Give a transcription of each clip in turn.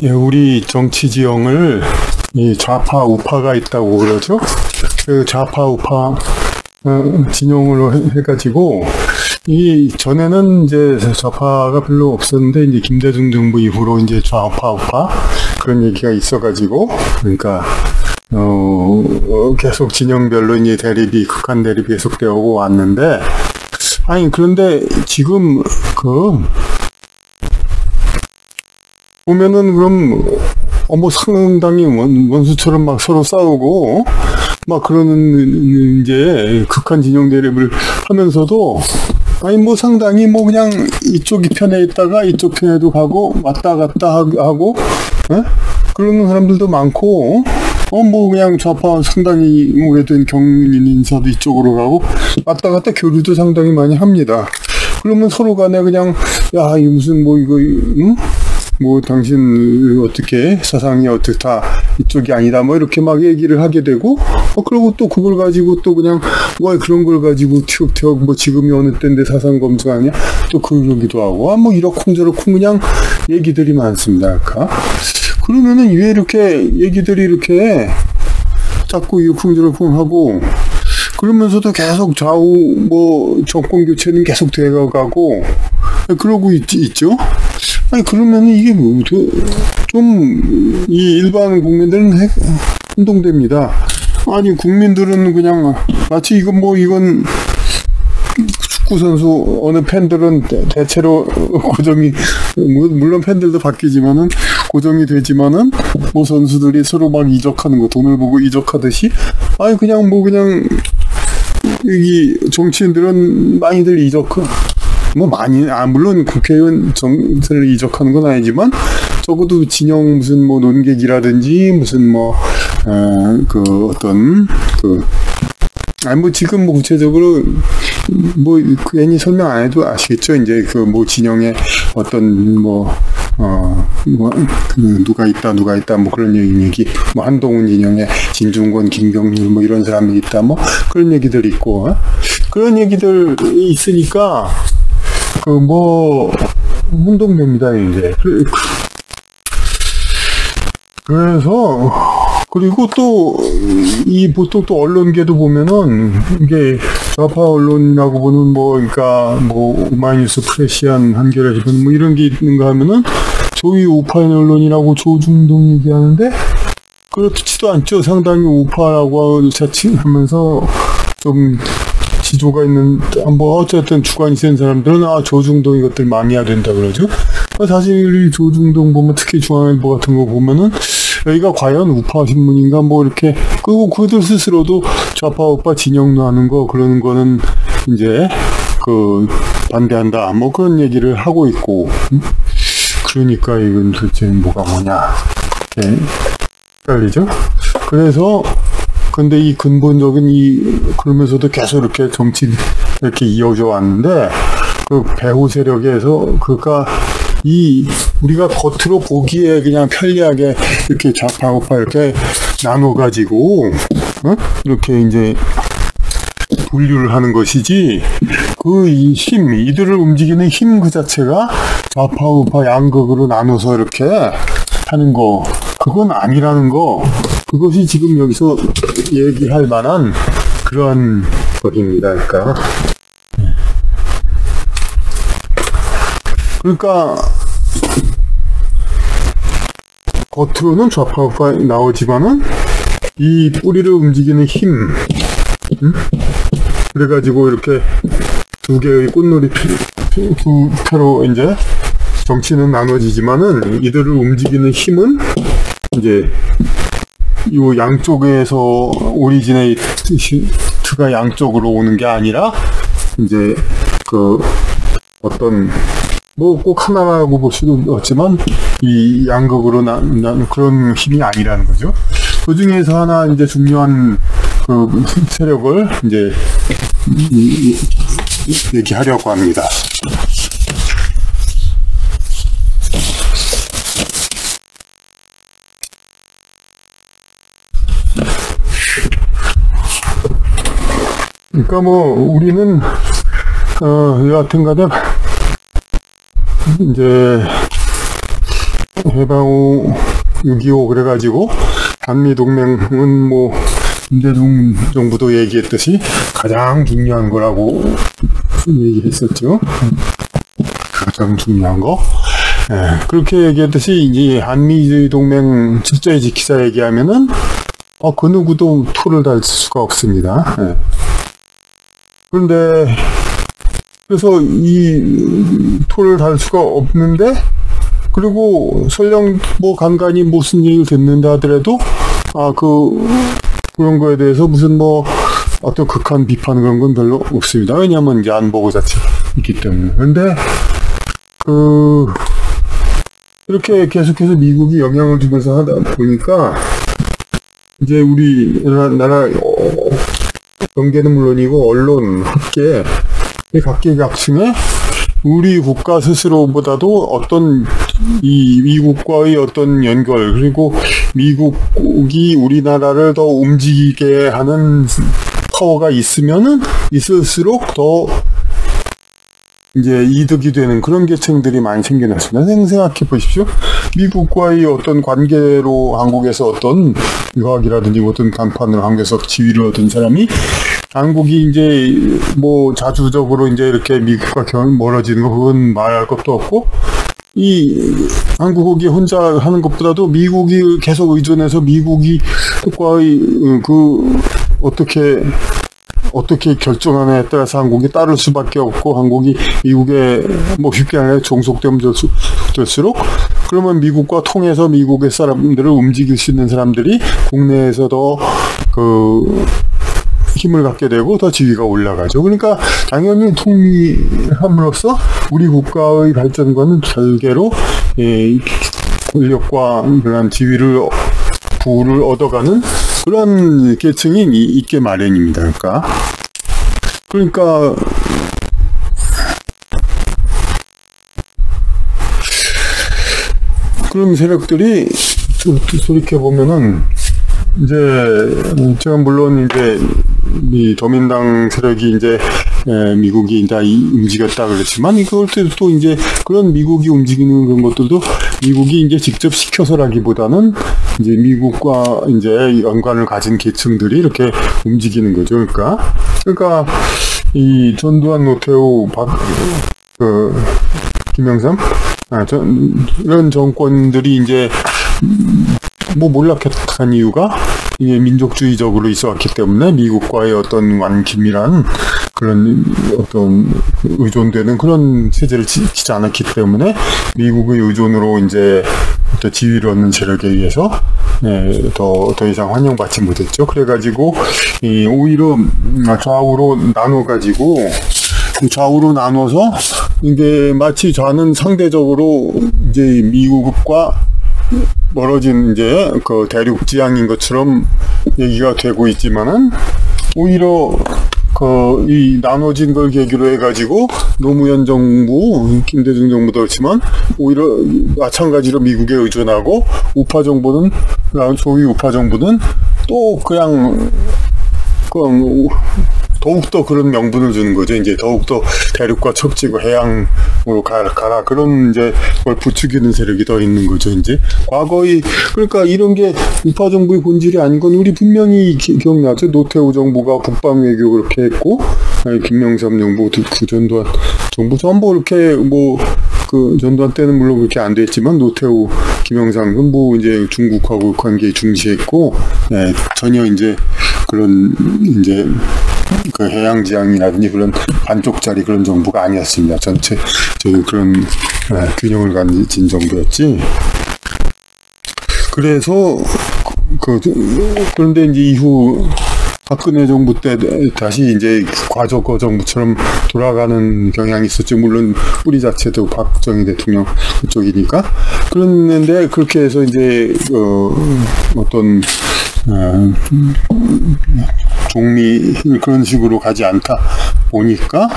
예, 우리 정치 지형을 이 좌파 우파가 있다고 그러죠. 그 좌파 우파 진영으로 해가지고 이 전에는 이제 좌파가 별로 없었는데 이제 김대중 정부 이후로 이제 좌파 우파 그런 얘기가 있어가지고 그러니까 계속 진영별로 이제 대립이 극한 대립이 계속되어 오고 왔는데 아니 그런데 지금 보면은 그럼 뭐 상당히 원수처럼 막 서로 싸우고 막 그러는 이제 극한 진영 대립을 하면서도 아니 뭐 상당히 뭐 그냥 이쪽 편에 있다가 이쪽 편에도 가고 왔다 갔다 하고 그러는 사람들도 많고 뭐 그냥 좌파 상당히 오래된 경륜 인사도 이쪽으로 가고 왔다 갔다 교류도 상당히 많이 합니다. 그러면 서로 간에 그냥 야 이 무슨 뭐 이거 뭐 당신 어떻게 사상이 어떻게 다 이쪽이 아니다 뭐 이렇게 막 얘기를 하게 되고 그리고 또 그걸 가지고 또 그냥 뭐 그런 걸 가지고 티격태격 뭐 지금이 어느 때인데 사상 검증하냐 또 그러기도 하고 뭐 이러쿵저러쿵 그냥 얘기들이 많습니다. 아까 그러면은 왜 이렇게 얘기들이 이렇게 자꾸 이러쿵저러쿵 하고 그러면서도 계속 좌우 뭐 정권 교체는 계속 되어가고 그러고 있죠. 아니 그러면은 이게 좀 이 일반 국민들은 혼동됩니다. 아니 국민들은 그냥 마치 이건 축구 선수 어느 팬들은 대체로 고정이 물론 팬들도 바뀌지만은 고정이 되지만은 뭐 선수들이 서로 막 이적하는 거 돈을 보고 이적하듯이 아니 그냥 여기 정치인들은 많이들 물론 국회의원 정치를 이적하는 건 아니지만 적어도 진영 무슨 뭐 논객이라든지 무슨 지금 뭐 구체적으로 뭐 괜히 설명 안 해도 아시겠죠. 이제 진영에 어떤 누가 있다 뭐 그런 얘기 뭐 한동훈 진영에 진중권 김경률 뭐 이런 사람이 있다 뭐 그런 얘기들이 있고 그런 얘기들이 있으니까 혼동됩니다, 이제. 그래서, 그리고 보통 또 언론계도 보면은, 이게 좌파 언론이라고 보는 그러니까 오마이뉴스, 프레시안, 한겨레신문 뭐 이런 게 있는가 하면은, 소위 우파 언론이라고 조중동 얘기하는데, 그렇지도 않죠. 상당히 우파라고 자칭하면서 좀, 지조가 있는, 어쨌든 주관이 센 사람들은, 조중동 이것들 많이 해야 된다 그러죠. 사실, 이 조중동 보면, 특히 중앙일보 같은 거 보면은, 여기가 과연 우파 신문인가, 이렇게, 그리고 그들 스스로도 좌파, 우파 진영하는 거, 그러는 거는, 이제, 반대한다, 그런 얘기를 하고 있고, 그러니까 이건 도대체 뭐가 뭐냐, 이렇게, 헷갈리죠? 그래서, 근데 이 근본적인 그러면서도 계속 이렇게 정치 이렇게 이어져 왔는데, 배후 세력에서, 우리가 겉으로 보기에 그냥 편리하게 이렇게 좌파, 우파 이렇게 나눠가지고, 이렇게 이제 분류를 하는 것이지, 이들을 움직이는 힘 그 자체가 좌파, 우파 양극으로 나눠서 이렇게 하는 거, 그건 아니라는 거, 그것이 지금 여기서 얘기할 만한 그런 것입니다. 그러니까 겉으로는 좌파우파 나오지만은 이 뿌리를 움직이는 힘, 그래가지고 이렇게 두 개의 꽃놀이 두 표로 이제 정치는 나눠지지만은 이들을 움직이는 힘은 이제 이 양쪽에서 오리지네이트가 양쪽으로 오는 게 아니라 이제 꼭 하나라고 볼 수도 없지만 이 양극으로 나는 그런 힘이 아니라는 거죠. 그 중에서 하나 이제 중요한 세력을 이제 얘기하려고 합니다. 그러니까 우리는 여하튼간에 이제 해방 후 6.25 그래가지고 한미동맹은 뭐 김대중 정부도 얘기했듯이 가장 중요한 거라고 얘기했었죠. 가장 중요한 거. 예, 그렇게 얘기했듯이 이제 한미동맹 철저히 지키자 얘기하면은 그 누구도 토를 달 수가 없습니다. 예. 그런데 그래서 이 토를 달 수가 없는데, 그리고 설령 뭐 간간히 무슨 얘기를 듣는다 하더라도 그런 거에 대해서 무슨 뭐 어떤 극한 비판 그런 건 별로 없습니다. 왜냐하면 이제 안보고 자체가 있기 때문에. 그런데 이렇게 계속해서 미국이 영향을 주면서 하다 보니까 이제 우리나라 경제는 물론이고 언론, 학계, 각계각층에 우리 국가 스스로보다도 어떤 이 미국과의 어떤 연결, 그리고 미국이 우리나라를 더 움직이게 하는 파워가 있을수록 더 이제 이득이 되는 그런 계층들이 많이 생겨났습니다. 생각해 보십시오. 미국과의 어떤 관계로 한국에서 어떤 유학이라든지 어떤 간판으로 한국에서 지위를 얻은 사람이 한국이 이제 뭐 자주적으로 이제 이렇게 미국과 멀어지는 거 그건 말할 것도 없고, 이 한국이 혼자 하는 것보다도 미국이 계속 의존해서 미국이 과의 어떻게 결정하느냐에 따라서 한국이 따를 수밖에 없고, 한국이 미국에 뭐 쉽게 말해 종속되면 될수록, 그러면 미국과 통해서 미국의 사람들을 움직일 수 있는 사람들이 국내에서 더 힘을 갖게 되고 더 지위가 올라가죠. 그러니까 당연히 통일함으로써 우리 국가의 발전과는 별개로 권력과 그런 부를 얻어가는 그런 계층이 있게 마련입니다. 그러니까 그런 세력들이 돌이켜보면은 이제 제가 물론 이제 이 더민당 세력이 이제 미국이 다 움직였다 그랬지만, 이걸 또 이제 그런 미국이 움직이는 그런 것들도 미국이 이제 직접 시켜서라기보다는 이제 미국과 이제 연관을 가진 계층들이 이렇게 움직이는 거죠. 그러니까 이 전두환, 노태우, 김영삼 이런 정권들이 이제 뭐 몰락했던 이유가 이게 민족주의적으로 있어왔기 때문에 미국과의 어떤 완긴밀한 그런 어떤 의존되는 그런 체제를 지키지 않았기 때문에 미국의 의존으로 이제 또 지위를 얻는 세력에 의해서 더 이상 환영받지 못했죠. 그래가지고 오히려 좌우로 나눠서 이게 마치 좌는 상대적으로 이제 미국과 멀어진 이제 대륙 지향인 것처럼 얘기가 되고 있지만은, 오히려 이 나눠진 걸 계기로 해가지고 노무현 정부, 김대중 정부도 그렇지만 오히려 마찬가지로 미국에 의존하고 소위 우파 정부는 또 그냥 더욱더 그런 명분을 주는 거죠. 이제 더욱더 대륙과 척지고 해양으로 가라. 그런 이제 걸 부추기는 세력이 더 있는 거죠. 이제 과거의, 그러니까 이런 게 우파 정부의 본질이 아닌 건 우리 분명히 기억나죠. 노태우 정부가 북방 외교 그렇게 했고, 김영삼 정부, 전두환 정부 전부 이렇게 전두환 때는 물론 그렇게 안 됐지만 노태우, 김영삼은 뭐 이제 중국하고 관계 중시했고, 전혀 이제 그런 이제 해양지향이라든지 그런 반쪽짜리 그런 정부가 아니었습니다. 전체적인 그런 균형을 가진 정부였지. 그래서 그런데 이제 이후 박근혜 정부 때 다시 이제 과거 정부처럼 돌아가는 경향이 있었죠. 물론 뿌리 자체도 박정희 대통령 그쪽이니까. 그랬는데 그렇게 해서 이제 어떤 종미 그런 식으로 가지 않다 보니까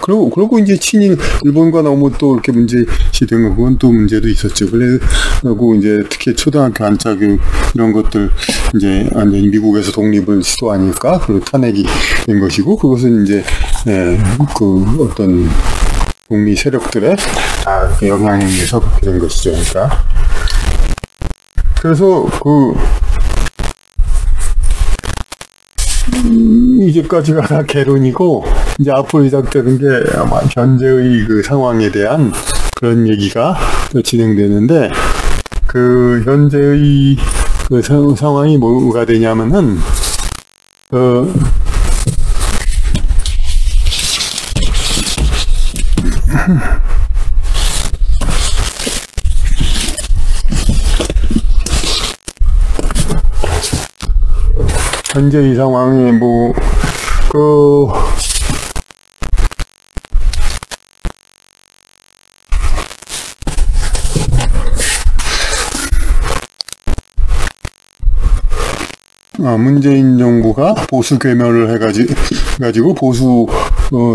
그러고 이제 친일 일본과 너무 또 이렇게 문제시된 거, 그건 또 문제도 있었죠. 그리고 이제 특히 초등학교 안착교육 이런 것들 이제 완전히 미국에서 독립을 시도하니까 그리고 탄핵이 된 것이고, 그것은 이제 어떤 북미 세력들의 다 영향에 의해서 그렇게 된 것이죠. 그러니까. 그래서 이제까지가 다 개론이고, 이제 앞으로 시작되는 게 아마 현재의 그 상황에 대한 그런 얘기가 진행되는데, 그 현재의 그 상황이 뭐가 되냐면은, 현재 이 상황이 문재인 정부가 보수 괴멸을 해가지고 보수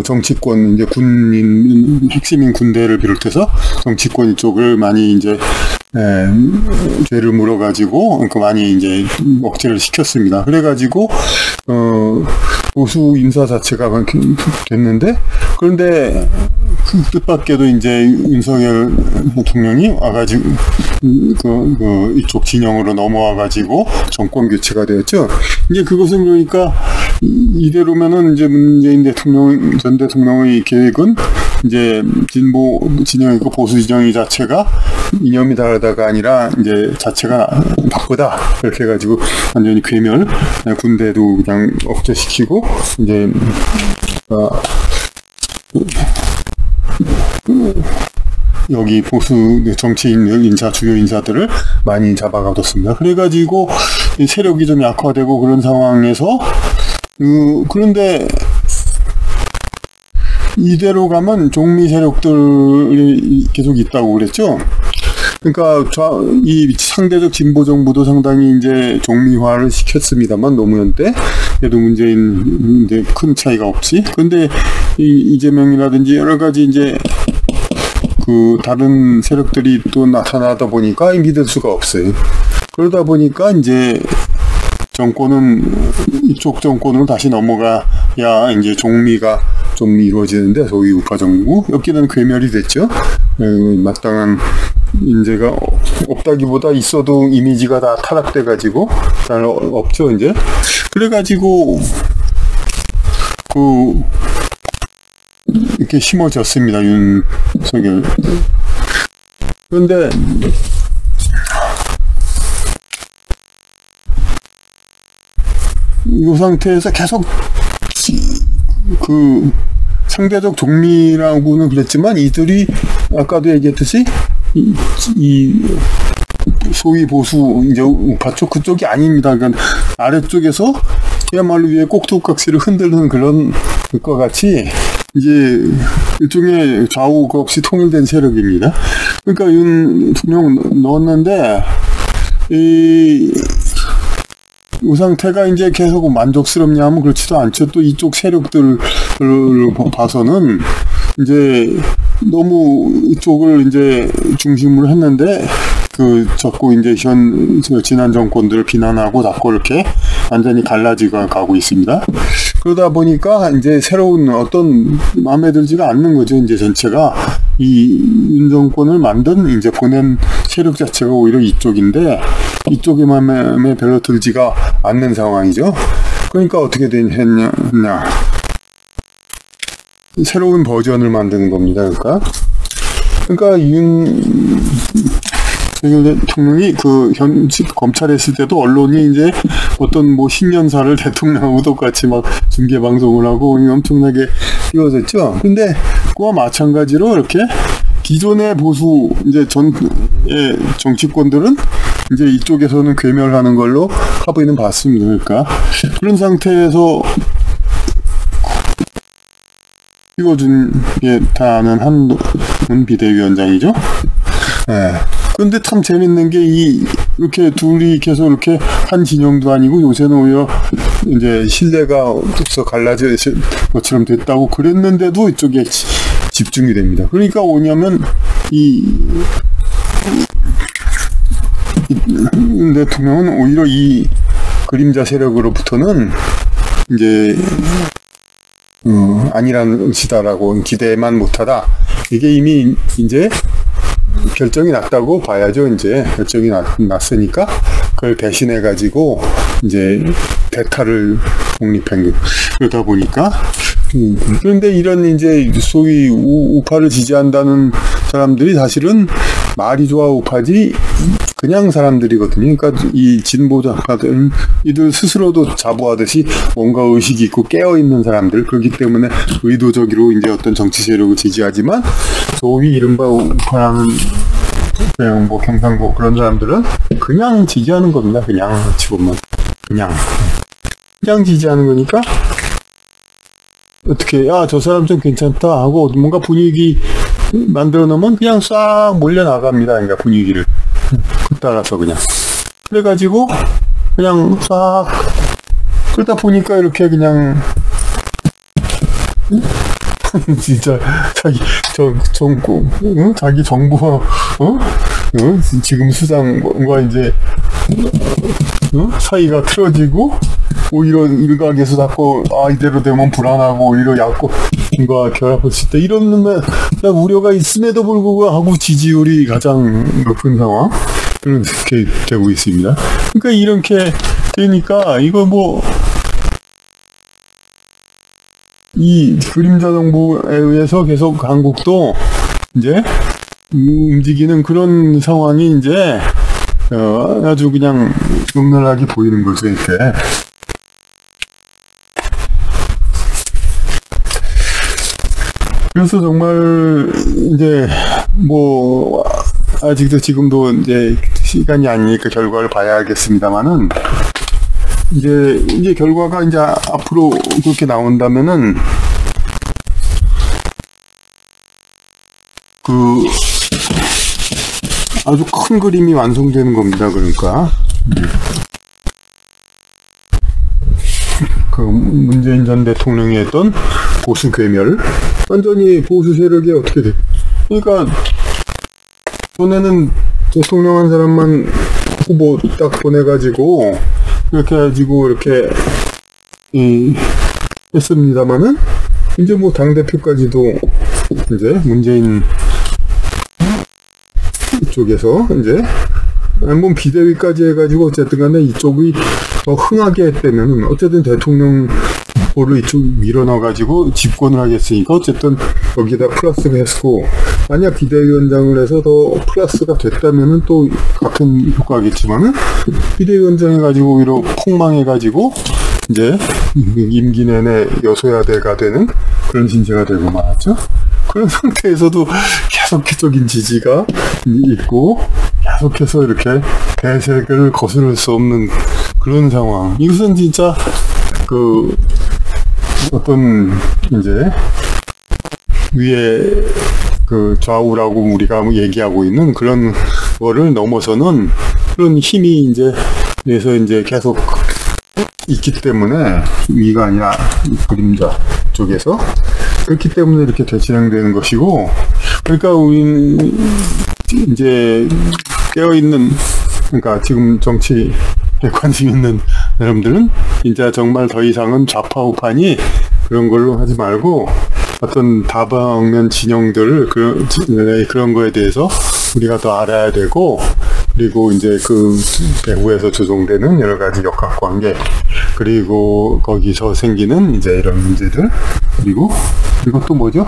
정치권, 이제 군인, 핵심인 군대를 비롯해서 정치권 쪽을 많이 이제 죄를 물어가지고 많이 이제 억제를 시켰습니다. 그래가지고 보수 인사 자체가 됐는데, 그런데 뜻밖에도 이제 윤석열 대통령이 와가지고 이쪽 진영으로 넘어와가지고 정권 교체가 되었죠. 이제 그것은 그러니까 이대로면은 이제 문재인 전 대통령의 계획은 이제 진보 진영이고 보수 진영이 자체가 이념이 다르다가 아니라 이제 자체가 바쁘다, 그렇게 해가지고 완전히 괴멸, 군대도 그냥 억제시키고 이제 여기 보수 정치인 주요 인사들을 많이 잡아가뒀습니다. 그래가지고 세력이 좀 약화되고 그런 상황에서 그런데 이대로 가면 종미 세력들이 계속 있다고 그랬죠. 그러니까 이 상대적 진보 정부도 상당히 이제 종미화를 시켰습니다만, 노무현 때 그래도 문재인 이제 큰 차이가 없지. 근데 이재명이라든지 여러 가지 이제 그 다른 세력들이 또 나타나다 보니까 믿을 수가 없어요. 그러다 보니까 이제 이쪽 정권으로 다시 넘어가야 이제 종미가 좀 이루어지는데, 소위 우파 정부, 여기는 괴멸이 됐죠. 마땅한 인재가 없다기보다 있어도 이미지가 다 타락돼가지고 잘 없죠, 이제. 그래가지고 이렇게 심어졌습니다, 윤석열. 그런데 이 상태에서 계속 상대적 종미라고는 그랬지만, 이들이 아까도 얘기했듯이 이 소위 보수 이제 우파 쪽 그쪽이 아닙니다. 그러니까 아래쪽에서 그야말로 위에 꼭두각시를 흔드는 그런 것과 같이 이제 일종의 좌우가 없이 통일된 세력입니다. 그러니까 윤 대통령 넣었는데 이 상태가 이제 계속 만족스럽냐 하면 그렇지도 않죠. 또 이쪽 세력들을 봐서는 이제 너무 이쪽을 이제 중심으로 했는데, 자꾸 이제 지난 정권들을 비난하고 자꾸 이렇게 완전히 갈라지고 가고 있습니다. 그러다 보니까 이제 새로운 어떤 마음에 들지가 않는 거죠. 이제 전체가 이 윤 정권을 만든 이제 보낸 세력 자체가 오히려 이쪽인데, 이쪽의 마음에 별로 들지가 않는 상황이죠. 그러니까 어떻게 했냐. 새로운 버전을 만드는 겁니다. 그러니까 윤석열 대통령이 현직 검찰에 있을 때도 언론이 이제 어떤 신년사를 대통령하고 똑같이 막 중계 방송을 하고 엄청나게 띄워졌죠. 근데 그와 마찬가지로 이렇게 기존의 보수 이제 정치권들은 이제 이쪽에서는 괴멸하는 걸로 하부에는 봤습니다. 그러니까 그런 상태에서 띄워준 게 다는 한동훈 비대위원장이죠. 네. 근데 참 재밌는 게 이렇게 둘이 계속 이렇게 한 진영도 아니고 요새는 오히려 이제 신뢰가 없어 갈라질 것처럼 됐다고 그랬는데도 이쪽에 집중이 됩니다. 그러니까 뭐냐면 윤 대통령은 오히려 이 그림자 세력으로부터는 이제 아니라는 것이다라고 기대만 못하다. 이게 이미 이제 결정이 났다고 봐야죠. 이제 결정이 났으니까 그걸 대신해가지고 이제 대타를 독립한 그러다 보니까 그런데 이런 이제 소위 우파를 지지한다는 사람들이 사실은 말이 좋아 우파지 그냥 사람들이거든요. 그러니까 이 진보자파들은 이들 스스로도 자부하듯이 뭔가 의식이 있고 깨어있는 사람들, 그렇기 때문에 의도적으로 이제 어떤 정치 세력을 지지하지만 소위 이른바 우파라는 그냥 뭐 경상도 그런 사람들은 그냥 지지하는 겁니다. 그냥 치고만 그냥 지지하는 거니까 어떻게 저 사람 좀 괜찮다 하고 뭔가 분위기 만들어 놓으면 그냥 싹 몰려 나갑니다. 그러니까 분위기를 그 따라서 그냥 그래가지고 그냥 싹 그러다 보니까 이렇게 그냥 진짜 자기 자기 정부와 지금 수장과 이제 사이가 틀어지고 오히려 일각에서 자꾸 이대로 되면 불안하고 오히려 야권과 결합했을 때 이런 우려가 있음에도 불구하고 지지율이 가장 높은 상황 그렇게 되고 있습니다. 그러니까 이렇게 되니까 이거 이 그림자 정부에 의해서 계속 한국도 이제 움직이는 그런 상황이 이제 아주 그냥 극렬하게 보이는 거죠, 이렇게. 그래서 정말 이제 아직도 지금도 이제 시간이 아니니까 결과를 봐야 알겠습니다만은 이제 결과가 이제 앞으로 그렇게 나온다면은 아주 큰 그림이 완성되는 겁니다. 그러니까 그 문재인 전 대통령이 했던 보수 괴멸 완전히 보수 세력이 어떻게 돼? 그러니까 전에는 대통령 한 사람만 후보 딱 보내가지고 이렇게 해가지고 이렇게 했습니다만은 이제 당대표까지도 이제 문재인 쪽에서 이제 한번 비대위까지 해가지고 어쨌든 간에 이쪽이 더 흥하게 했다면 어쨌든 대통령 후보를 이쪽 밀어넣어가지고 집권을 하겠으니까 어쨌든 여기다 플러스가 했고 만약 비대위원장을 해서 더 플러스가 됐다면은 또 같은 효과겠지만은 비대위원장 해가지고 오히려 폭망해가지고 이제 임기 내내 여소야대가 되는 그런 신세가 되고 말았죠. 그런 상태에서도 계속적인 지지가 있고 계속해서 이렇게 대세를 거스를 수 없는 그런 상황. 이것은 진짜 어떤 이제 위에 좌우라고 우리가 얘기하고 있는 그런 거를 넘어서는 그런 힘이 이제 그래서 이제 계속 있기 때문에 위가 아니라 그림자 쪽에서 그렇기 때문에 이렇게 진행되는 것이고 그러니까 우리 이제 깨어있는 그러니까 지금 정치에 관심 있는 여러분들은 진짜 정말 더 이상은 좌파 우파니 그런 걸로 하지 말고 어떤 다방면 진영들을 그런 거에 대해서 우리가 더 알아야 되고 그리고 이제 그 배후에서 조종되는 여러 가지 역학관계 그리고 거기서 생기는 이제 이런 문제들 그리고 또 뭐죠?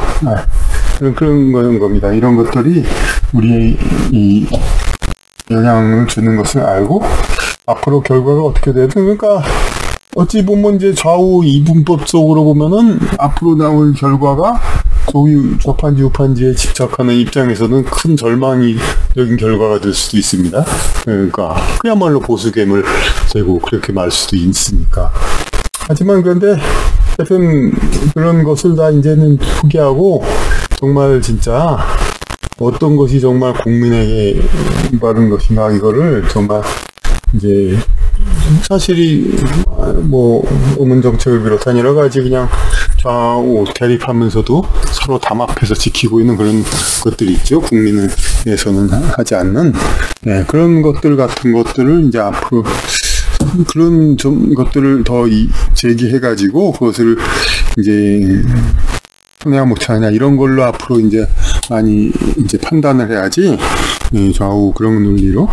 그런 겁니다. 이런 것들이 우리의 이 영향을 주는 것을 알고 앞으로 결과가 어떻게 되든 그러니까 어찌 보면 이제 좌우 이분법적으로 보면은 앞으로 나올 결과가 소위 좌판지 우판지에 집착하는 입장에서는 큰 절망적인 결과가 될 수도 있습니다. 그러니까 그야말로 보수 괴물 되고 그렇게 말 수도 있으니까. 하지만 그런데 하여튼 그런 것을 다 이제는 포기하고 정말 진짜 어떤 것이 정말 국민에게 바른 것인가 이거를 정말 이제 사실이 의문 정책을 비롯한 여러 가지 그냥 좌우 대립하면서도 서로 담합해서 지키고 있는 그런 것들이 있죠. 국민에서는 하지 않는 그런 것들 같은 것들을 이제 앞으로 그런 것들을 더 제기해가지고 그것을 이제 하냐 못하냐 이런 걸로 앞으로 이제 많이 이제 판단을 해야지 좌우 그런 논리로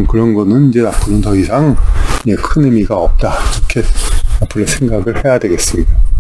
그런 거는 이제 앞으로는 더 이상 큰 의미가 없다. 이렇게 앞으로 생각을 해야 되겠습니다.